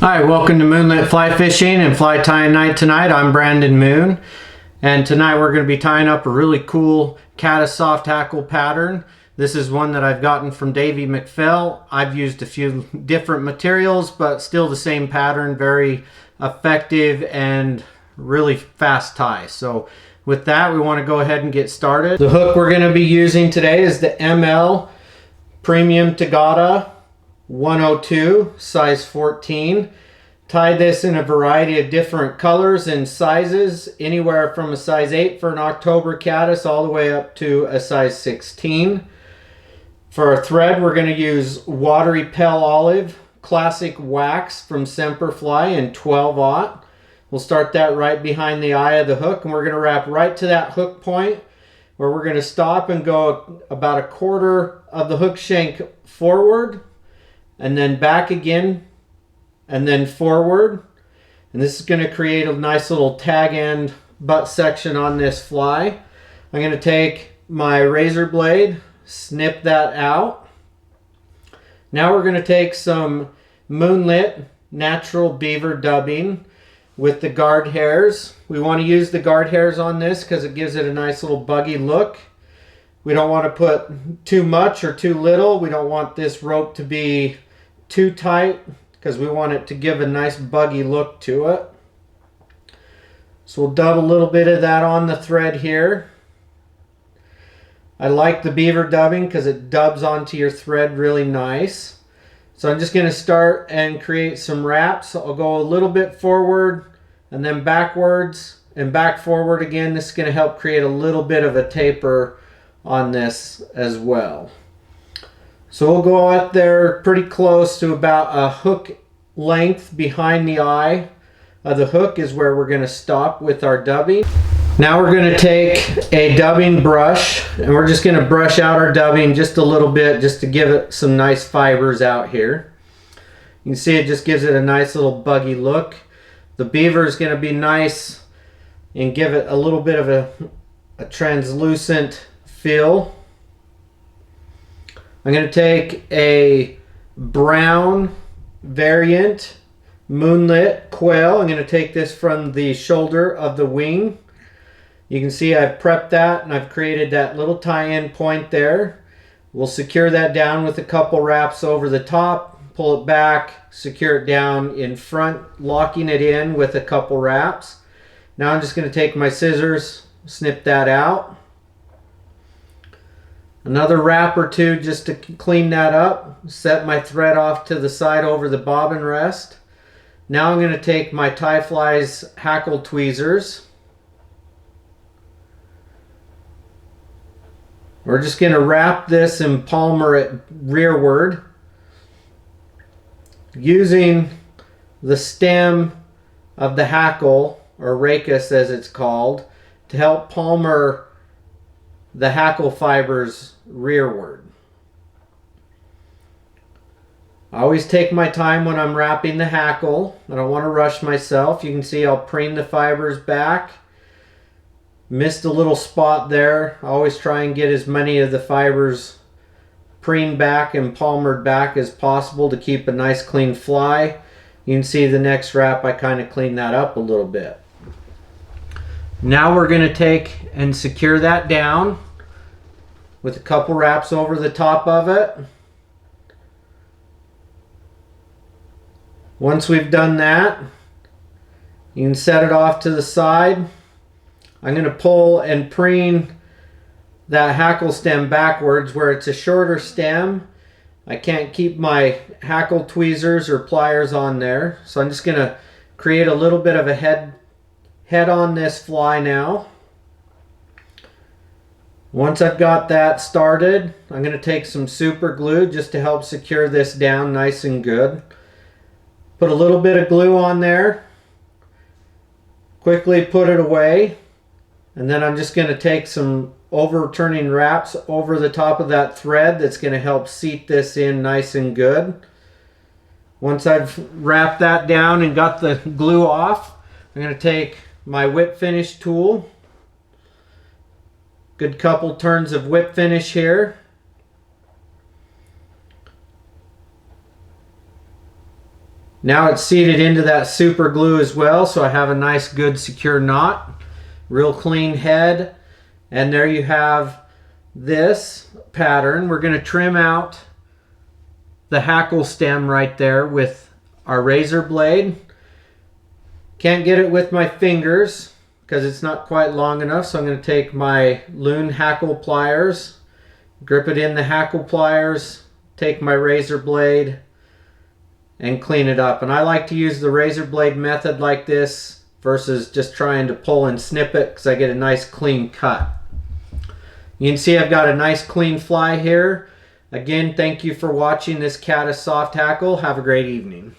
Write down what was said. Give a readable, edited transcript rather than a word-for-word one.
Hi, welcome to Moonlit Fly Fishing and Fly Tying Night tonight. I'm Brandon Moon, and tonight we're going to be tying up a really cool Caddis Soft Hackle pattern. This is one that I've gotten from Davey McEll. I've used a few different materials, but still the same pattern, very effective and really fast tie. So with that, we want to go ahead and get started. The hook we're going to be using today is the ML Premium Tota 102 size 14. Tie this in a variety of different colors and sizes, anywhere from a size 8 for an October caddis all the way up to a size 16. For our thread, we're going to use Watery Pale Olive Classic Wax from Semperfli in 12/0. We'll start that right behind the eye of the hook, and we're going to wrap right to that hook point where we're going to stop and go about a quarter of the hook shank forward, and then back again, and then forward. And this is going to create a nice little tag end butt section on this fly. I'm going to take my razor blade, snip that out. Now we're going to take some Moonlit natural beaver dubbing with the guard hairs. We want to use the guard hairs on this because it gives it a nice little buggy look. We don't want to put too much or too little. We don't want this rope to be too tight because we want it to give a nice buggy look to it. So we'll dub a little bit of that on the thread here. I like the beaver dubbing because it dubs onto your thread really nice. So I'm just going to start and create some wraps. I'll go a little bit forward and then backwards and back forward again. This is going to help create a little bit of a taper on this as well. So we'll go out there pretty close to about a hook length behind the eye of the hook is where we're going to stop with our dubbing. Now we're going to take a dubbing brush and we're just going to brush out our dubbing just a little bit just to give it some nice fibers out here. You can see it just gives it a nice little buggy look. The beaver is going to be nice and give it a little bit of a translucent feel. I'm going to take a brown variant Moonlit Quail. I'm going to take this from the shoulder of the wing. You can see I've prepped that and I've created that little tie-in point there. We'll secure that down with a couple wraps over the top, pull it back, secure it down in front, locking it in with a couple wraps. Now I'm just going to take my scissors, snip that out. Another wrap or two just to clean that up. Set my thread off to the side over the bobbin rest. Now I'm going to take my Tie Flies hackle tweezers. We're just going to wrap this and palmer it rearward using the stem of the hackle, or rachis as it's called, to help palmer the hackle fibers rearward. I always take my time when I'm wrapping the hackle. I don't want to rush myself. You can see I'll preen the fibers back. Missed a little spot there. I always try and get as many of the fibers preened back and palmered back as possible to keep a nice clean fly. You can see the next wrap I kind of clean that up a little bit. Now we're going to take and secure that down with a couple wraps over the top of it. Once we've done that, you can set it off to the side. I'm going to pull and preen that hackle stem backwards where it's a shorter stem. I can't keep my hackle tweezers or pliers on there, so I'm just going to create a little bit of a head on this fly now. Once I've got that started, I'm going to take some super glue just to help secure this down nice and good. Put a little bit of glue on there. Quickly put it away. And then I'm just going to take some overturning wraps over the top of that thread that's going to help seat this in nice and good. Once I've wrapped that down and got the glue off, I'm going to take my whip finish tool. Good couple turns of whip finish here. Now it's seated into that super glue as well, so I have a nice good secure knot. Real clean head. And there you have this pattern. We're going to trim out the hackle stem right there with our razor blade. Can't get it with my fingers because it's not quite long enough, so I'm going to take my loon hackle pliers, grip it in the hackle pliers, take my razor blade and clean it up. And I like to use the razor blade method like this versus just trying to pull and snip it, because I get a nice clean cut. You can see I've got a nice clean fly here. Again, thank you for watching this Caddis Soft Hackle. Have a great evening.